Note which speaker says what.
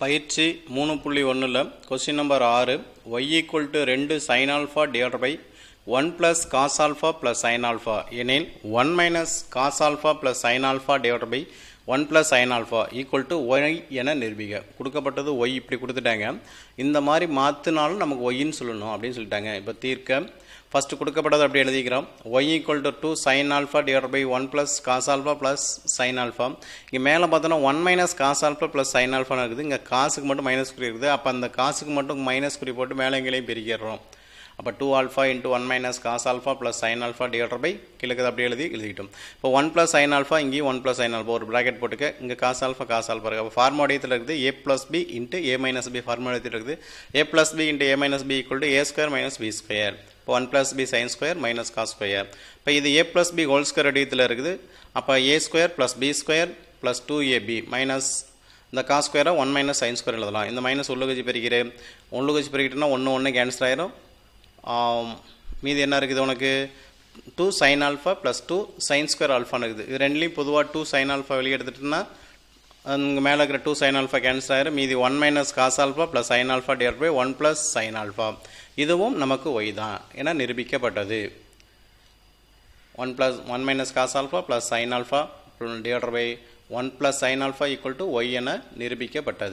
Speaker 1: பயிற்சி 3.1ல் question number 6 y equal to 2 sin alpha divided by 1 plus cos alpha plus sin alpha எனில் 1 minus cos alpha plus sin alpha divided by 1 plus sin alpha equal to y என நிரூபிக்க. கொடுக்கப்பட்டது y இப்படி கொடுத்துட்டாங்க. இந்த மாதிரி மாற்றினாலும் நமக்கு yன்னு சொல்லணும் அப்படின்னு சொல்லிட்டாங்க. இப்போ தீர்க்க ஃபஸ்ட்டு கொடுக்கப்பட்டது அப்படி எழுதிக்கிறோம். y equal to 2 sin alpha divided by 1 plus cos alpha plus sin alpha. இங்கே மேலே பார்த்தோன்னா 1 minus cos alpha plus sin alpha இருக்குது. இங்கே காசுக்கு மட்டும் மைனஸ் குறி இருக்குது. அப்போ அந்த காசுக்கு மட்டும் மைனஸ் குறி போட்டு மேலே எங்கேயும் பிரிக்கிறோம். அப்போ 2 alpha into 1 minus cos alpha plus sin alpha divided by கிழக்கு அப்படி எழுதிக்கிட்டோம். இப்போ 1 plus sin alpha இங்கேயும் 1 plus sin alpha ஒரு ப்ராக்கெட் போட்டுக்க. இங்கே cos alpha இருக்குது. அப்போ ஃபார்முலாடியத்தில் இருக்குது a plus b into a minus b ஃபார்முலாடியத்தில் இருக்குது. a plus b into a minus b equal to a square minus b square. இப்போ 1 plus b sin square minus cos square. இப்போ இது a plus b whole square அடியத்தில் இருக்குது. அப்போ a square plus b square plus 2ab minus இந்த cos square 1 minus sin square எழுதலாம். இந்த minus உள்ளுகச்சி பெருக்கிறேன். உள்ளுகச்சி பெருக்கிட்டோன்னா 1 cancel ஆயிரும். மீதி என்ன இருக்குது உனக்கு 2 sin alpha plus 2 sin square alpha இருக்குது. இது ரெண்டுலேயும் பொதுவாக 2 sin alpha வெளியே எடுத்துட்டோம்னா அங்கே மேலே இருக்கிற 2 sin alpha கேன்சல் ஆயிரும். மீதி 1 minus cos alpha plus sin alpha divided by 1 plus sin alpha. இதுவும் நமக்கு y தான் என நிரூபிக்கப்பட்டது. 1 minus cos alpha plus sin alpha divided by 1 plus sin alpha equal to y என நிரூபிக்கப்பட்டது.